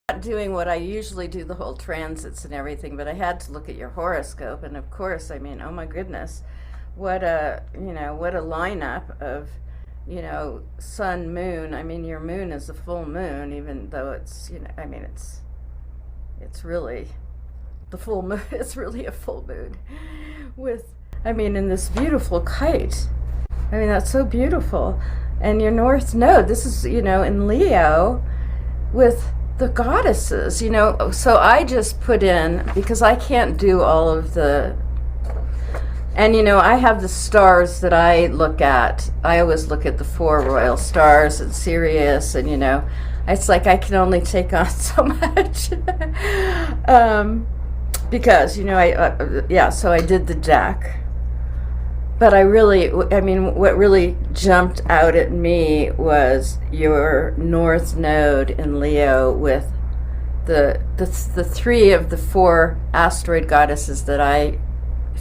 Not doing what I usually do, the whole transits and everything, but I had to look at your horoscope, and of course, I mean, oh my goodness, what a lineup of, sun, moon. I mean, your moon is a full moon, even though it's, I mean, it's really the full moon. It's really a full moon with, I mean, in this beautiful kite. I mean, that's so beautiful. And your North Node, this is, in Leo with the goddesses, so I just put in, because I can't do all of the, and I have the stars that I look at. I always look at the 4 royal stars and Sirius, and it's like I can only take on so much. Because so I did the deck. But what really jumped out at me was your North Node in Leo with the 3 of the 4 asteroid goddesses that I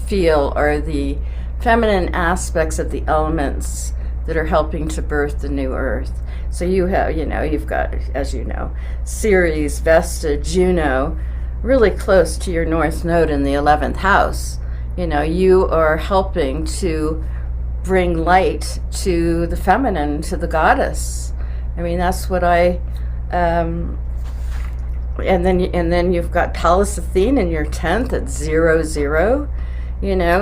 feel are the feminine aspects of the elements that are helping to birth the new Earth. So you have, you've got, as Ceres, Vesta, Juno, really close to your North Node in the 11th house. You are helping to bring light to the feminine, to the goddess. I mean, that's what I, and then you've got Pallas Athene in your 10th at 0,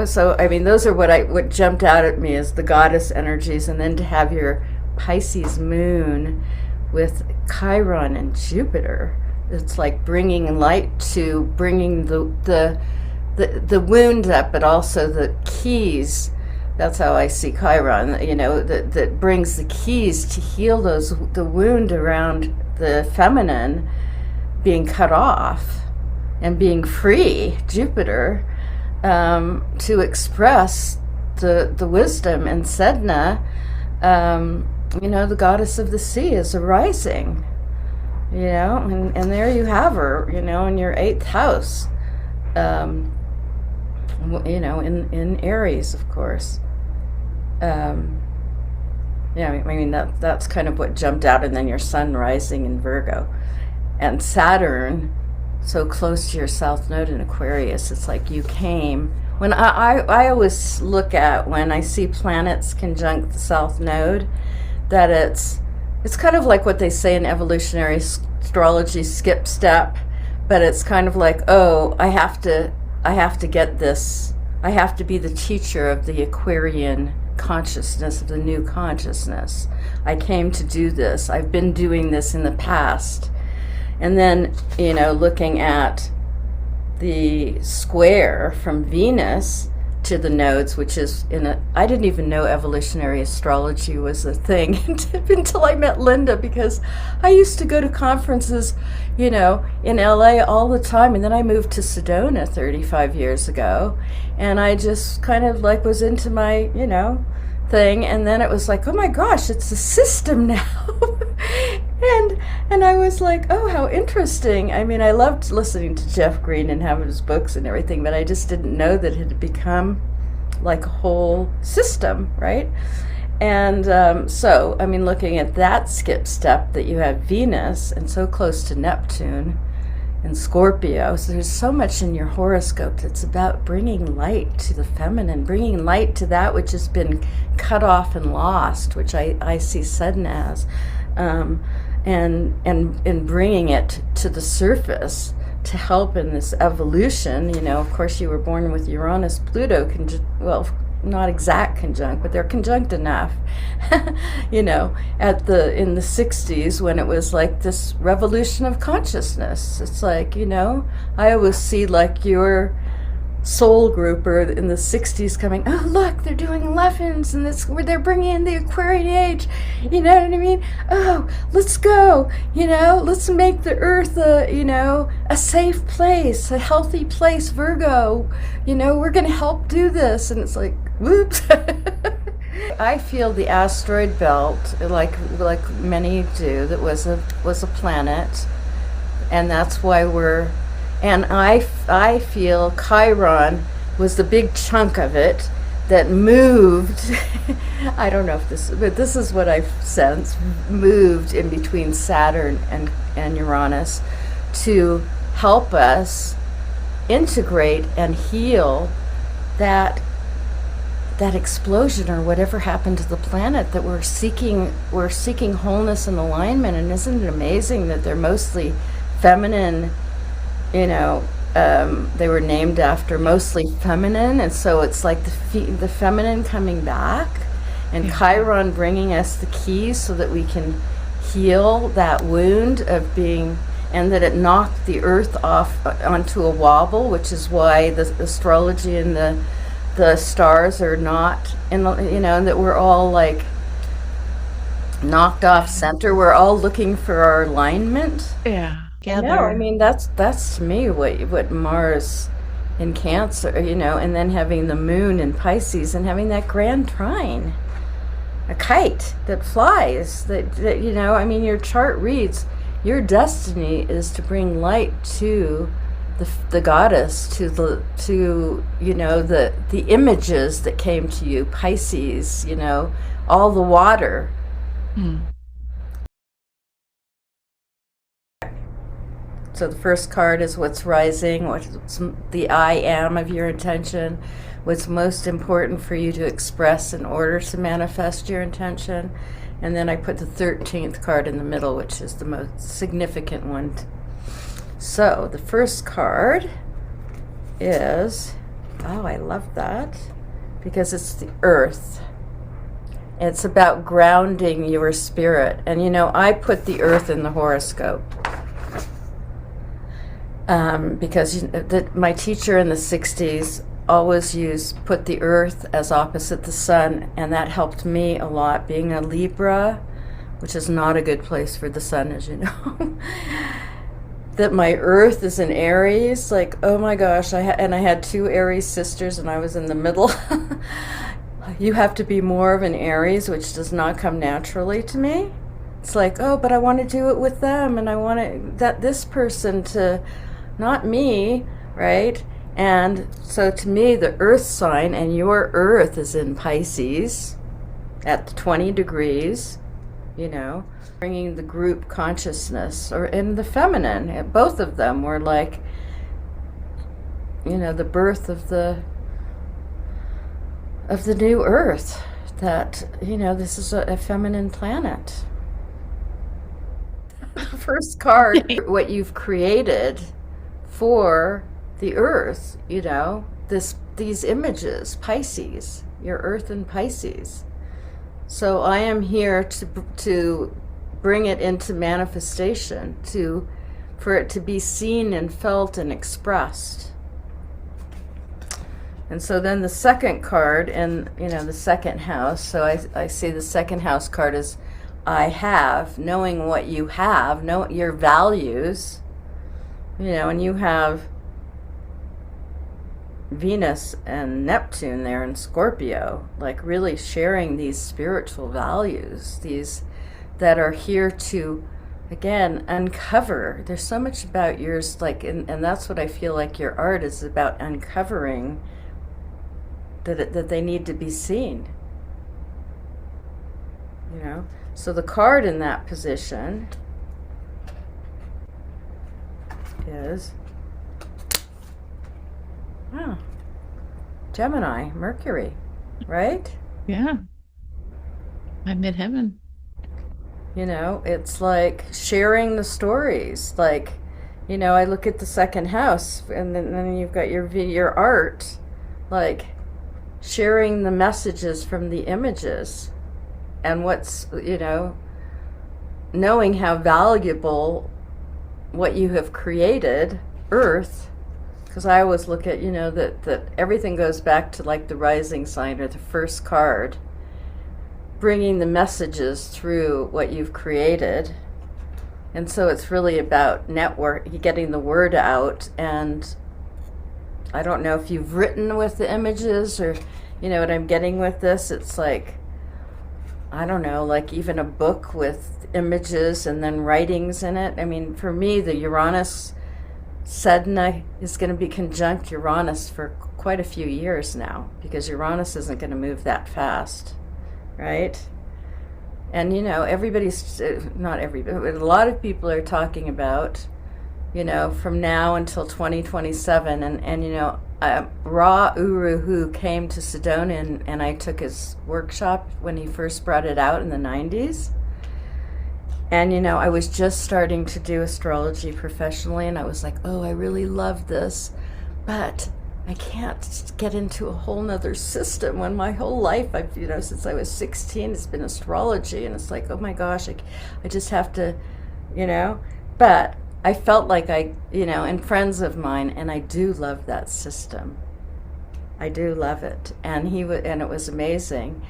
so I mean, those are what jumped out at me as the goddess energies, and then to have your Pisces moon with Chiron and Jupiter. It's like bringing light to bringing the wound up, but also the keys. That's how I see Chiron, that brings the keys to heal the wound around the feminine being cut off and being free, Jupiter, to express the wisdom. And Sedona, the goddess of the sea, is arising, and there you have her, in your 8th house. In Aries, of course. I mean, that's kind of what jumped out, and then your sun rising in Virgo. And Saturn, so close to your South Node in Aquarius, it's like you came. When I always look at, when I see planets conjunct the South Node, that it's kind of like what they say in evolutionary astrology, skip step, but it's kind of like, oh, I have to get this. I have to be the teacher of the Aquarian consciousness, of the new consciousness. I came to do this. I've been doing this in the past. And then, looking at the square from Venus to the nodes, which is I didn't even know evolutionary astrology was a thing until I met Linda, because I used to go to conferences, in LA all the time, and then I moved to Sedona 35 years ago, and I just kind of was into my, thing, and then it was like, oh my gosh, it's a system now. and I was like, oh, how interesting. I mean, I loved listening to Jeff Green and having his books and everything, but I just didn't know that it had become like a whole system, right? And so, I mean, looking at that skip step, that you have Venus and so close to Neptune and Scorpio, so there's so much in your horoscope that's about bringing light to the feminine, bringing light to that which has been cut off and lost, which I see Sedona as, and bringing it to the surface to help in this evolution. Of course, you were born with Uranus, Pluto, not exact conjunct, but they're conjunct enough, in the 60s, when it was like this revolution of consciousness. It's like, I always see like your soul grouper in the 60s coming, oh, look, they're doing 11s, and this, where they're bringing in the Aquarian age, you know what I mean? Oh, let's go, let's make the earth a safe place, a healthy place, Virgo, we're going to help do this. And it's like, whoops. I feel the asteroid belt, like many do, that was a planet, and that's why and I feel Chiron was the big chunk of it, that moved. I don't know if this, but this is what I've sensed, moved in between Saturn and Uranus to help us integrate and heal that explosion or whatever happened to the planet, that we're seeking wholeness and alignment. And isn't it amazing that they're mostly feminine, they were named after mostly feminine, and so it's like the feminine coming back, and Chiron bringing us the keys so that we can heal that wound of being, and that it knocked the earth off onto a wobble, which is why the astrology and the stars are not in, and that we're all like knocked off center. We're all looking for our alignment. Yeah. No, I mean that's to me what Mars in Cancer, and then having the moon in Pisces and having that grand trine, a kite that flies. That I mean, your chart reads your destiny is to bring light to the goddess, to the images that came to you, Pisces, all the water. So the first card is what's rising, what's the I am of your intention, what's most important for you to express in order to manifest your intention. And then I put the 13th card in the middle, which is the most significant one. So the first card is, I love that, because it's the earth. It's about grounding your spirit. And I put the earth in the horoscope. Because my teacher in the 60s always put the earth as opposite the sun, and that helped me a lot, being a Libra, which is not a good place for the sun, as you know. That my earth is in Aries, like, oh my gosh, I had 2 Aries sisters, and I was in the middle. You have to be more of an Aries, which does not come naturally to me. It's like, but I want to do it with them, and I want this person to, not me, right? And so to me, the earth sign, and your earth is in Pisces at 20 degrees, bringing the group consciousness, or in the feminine. Both of them were like, the birth of the new earth, that, this is a feminine planet. First card, what you've created for the earth, these images, Pisces, your earth and Pisces. So I am here to bring it into manifestation, for it to be seen and felt and expressed. And so then the second card in, the second house, so I see the second house card is I have, knowing what you have, know your values, and you have Venus and Neptune there in Scorpio, like really sharing these spiritual values, these that are here to, again, uncover. There's so much about yours, like, and that's what I feel like your art is about, uncovering that they need to be seen. So the card in that position is Gemini, Mercury, right? Yeah. I'm midheaven. It's like sharing the stories. Like, I look at the second house, and then you've got your art, like sharing the messages from the images, and what's, knowing how valuable what you have created, Earth. Because I always look at, that everything goes back to like the rising sign or the first card, bringing the messages through what you've created. And so it's really about getting the word out. And I don't know if you've written with the images, or, what I'm getting with this. It's like, I don't know, like even a book with images and then writings in it. I mean, for me, the Uranus Sedna is going to be conjunct Uranus for quite a few years now, because Uranus isn't going to move that fast, right? And, everybody's, not everybody, but a lot of people are talking about, from now until 2027. And Ra Uru came to Sedona, and I took his workshop when he first brought it out in the 90s. And, I was just starting to do astrology professionally, and I was like, oh, I really love this, but I can't get into a whole nother system when my whole life, since I was 16, it's been astrology, and it's like, oh my gosh, I just have to, but I felt like and friends of mine, and I do love that system. I do love it. And and it was amazing.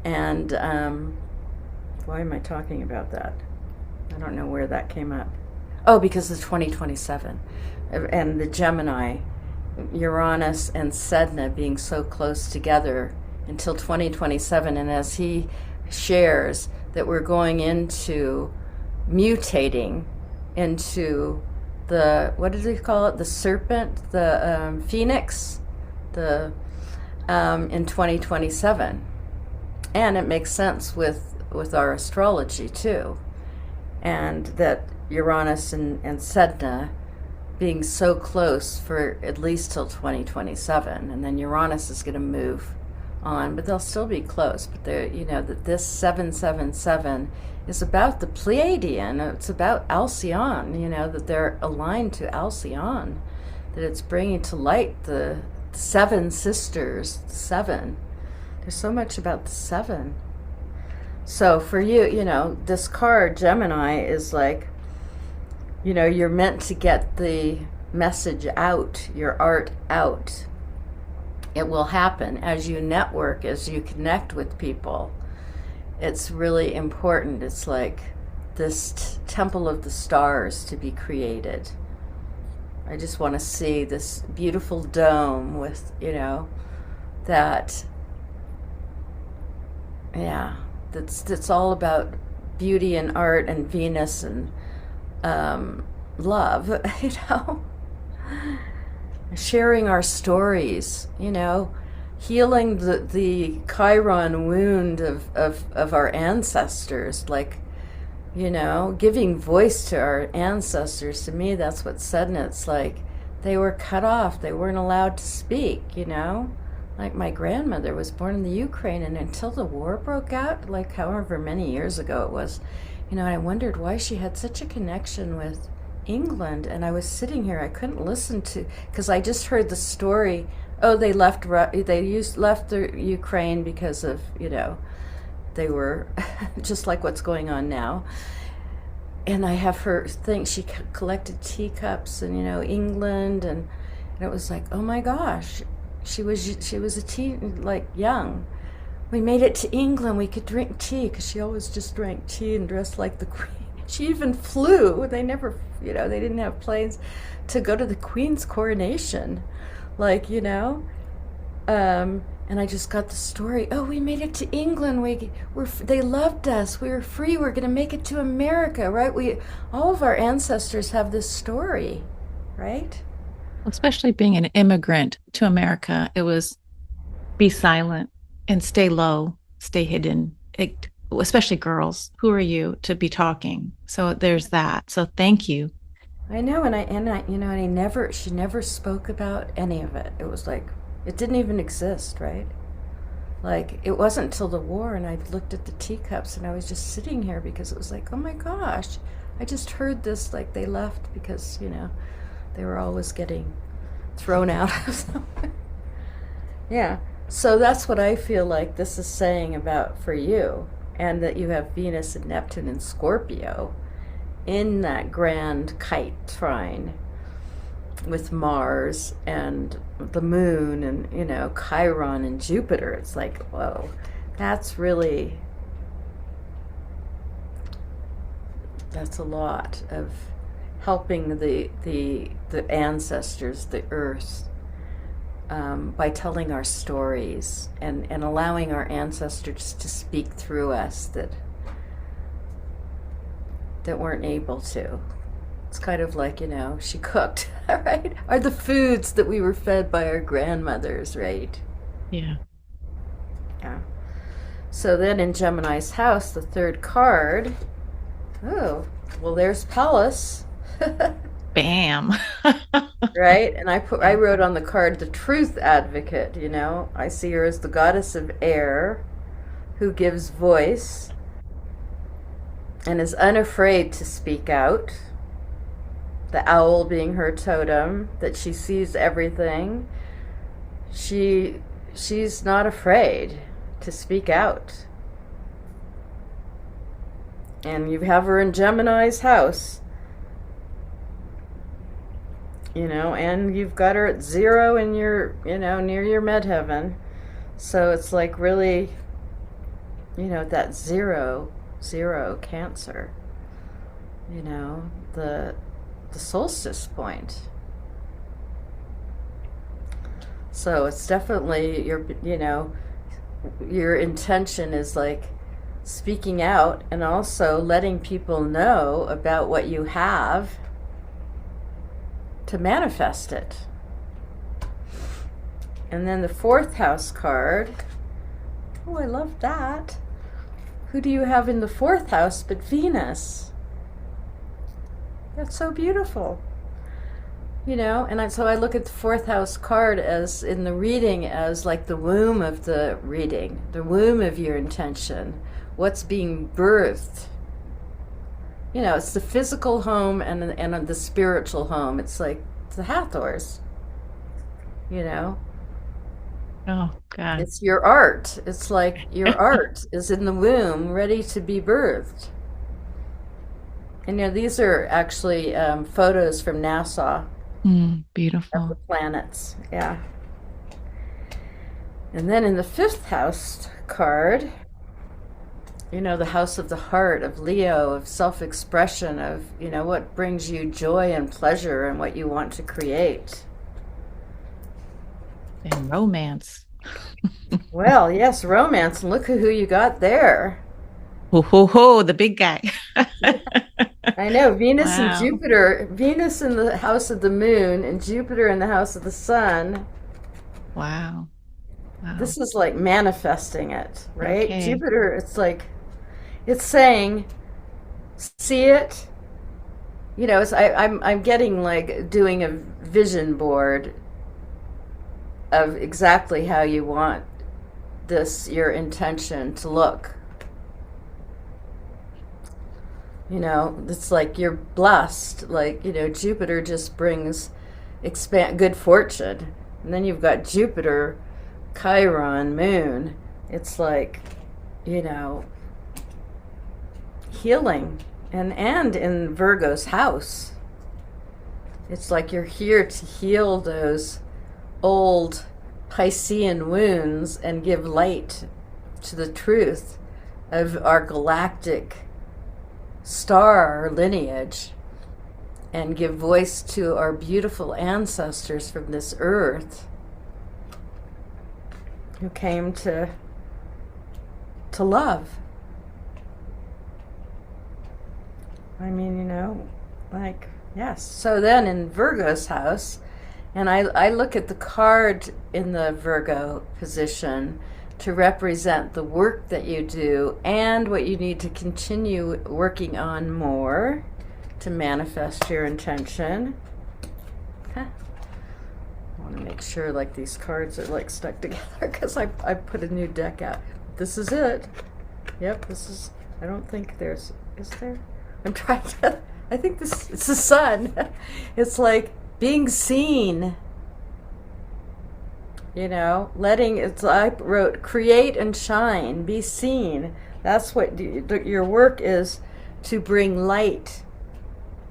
And why am I talking about that? I don't know where that came up. Oh, because of 2027 and the Gemini, Uranus and Sedna being so close together until 2027. And as he shares that we're going into mutating into the, what does he call it? The serpent, the phoenix, in 2027. And it makes sense with our astrology too. And that Uranus and Sedna being so close for at least till 2027, and then Uranus is going to move on, but they'll still be close. But that this 777 is about the Pleiadian. It's about Alcyon. That they're aligned to Alcyon. That it's bringing to light the seven sisters. The seven. There's so much about the seven. So for you, this card, Gemini, is like, you're meant to get the message out, your art out. It will happen as you network, as you connect with people. It's really important. It's like this temple of the stars to be created. I just want to see this beautiful dome with, that, yeah. That's all about beauty and art and Venus and love, sharing our stories, healing the Chiron wound of our ancestors, like, giving voice to our ancestors. To me, that's what Sedna, it's like they were cut off. They weren't allowed to speak, Like my grandmother was born in the Ukraine, and until the war broke out, like however many years ago it was, I wondered why she had such a connection with England. And I was sitting here, I couldn't listen to, because I just heard the story. Oh, they left the Ukraine because of, they were just like what's going on now. And I have her think she collected teacups and, England, and it was like, oh my gosh. She was a teen, like young. We made it to England. We could drink tea, because she always just drank tea and dressed like the queen. She even flew. They never, they didn't have planes to go to the Queen's coronation, like, And I just got the story. Oh, we made it to England. They loved us. We were free. We're going to make it to America, right? All of our ancestors have this story, right? Especially being an immigrant to America, it was be silent and stay low, stay hidden. Especially girls. Who are you to be talking? So there's that. So thank you. I know, and she never spoke about any of it. It was like it didn't even exist, right? Like it wasn't until the war, and I looked at the teacups, and I was just sitting here because it was like, oh my gosh, I just heard this. Like they left because they were always getting thrown out of somewhere. Yeah. So that's what I feel like this is saying about for you, and that you have Venus and Neptune and Scorpio in that grand kite trine with Mars and the moon and, Chiron and Jupiter. It's like, whoa, that's a lot of helping the ancestors, the earth, by telling our stories and allowing our ancestors to speak through us that weren't able to. It's kind of like, she cooked, right? Are the foods that we were fed by our grandmothers, right? Yeah. Yeah. So then in Gemini's house, the third card, oh, well, there's Palace, Bam. right? And I wrote on the card the truth advocate, I see her as the goddess of air who gives voice and is unafraid to speak out. The owl being her totem, that she sees everything. She's not afraid to speak out. And you have her in Gemini's house. And you've got her at 0 in your, near your midheaven. So it's like really, that zero Cancer. The solstice point. So it's definitely your intention is like speaking out and also letting people know about what you have to manifest it. And then the 4th house card. Oh, I love that. Who do you have in the 4th house but Venus? That's so beautiful. So I look at the 4th house card as in the reading as like the womb of the reading, the womb of your intention, what's being birthed. It's the physical home and the spiritual home. It's like the Hathors. Oh, God. It's your art. It's like your art is in the womb, ready to be birthed. And these are actually photos from NASA of Beautiful. the planets. Yeah. And then in the 5th house card, the house of the heart, of Leo, of self-expression, of, what brings you joy and pleasure and what you want to create. And romance. Well, yes, romance. And look at who you got there. Ho, ho, ho, the big guy. I know, Venus Wow. and Jupiter. Venus in the house of the moon and Jupiter in the house of the sun. Wow. This is like manifesting it, right? Okay. Jupiter, it's like, it's saying, see it. I'm getting like doing a vision board of exactly how you want your intention to look. It's like you're blessed. Like, Jupiter just brings good fortune. And then you've got Jupiter, Chiron, moon. It's like, healing. And in Virgo's house. It's like you're here to heal those old Piscean wounds and give light to the truth of our galactic star lineage and give voice to our beautiful ancestors from this earth who came to love. I mean, like, yes. So then in Virgo's house, and I look at the card in the Virgo position to represent the work that you do and what you need to continue working on more to manifest your intention. I want to make sure like these cards are like stuck together because I put a new deck out. This is it. Yep, this is, I don't think is there? I'm trying to, I think it's the sun. It's like being seen. I wrote create and shine, be seen. That's what your work is, to bring light.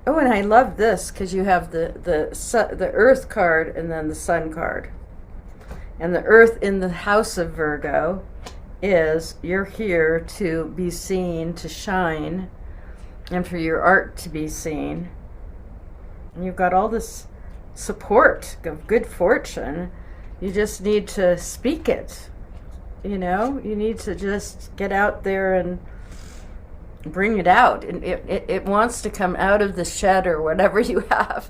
Oh, and I love this because you have the earth card and then the sun card. And the earth in the house of Virgo is you're here to be seen, to shine, and for your art to be seen. And you've got all this support of good fortune. You just need to speak it. You need to just get out there and bring it out. It wants to come out of the shed or whatever you have.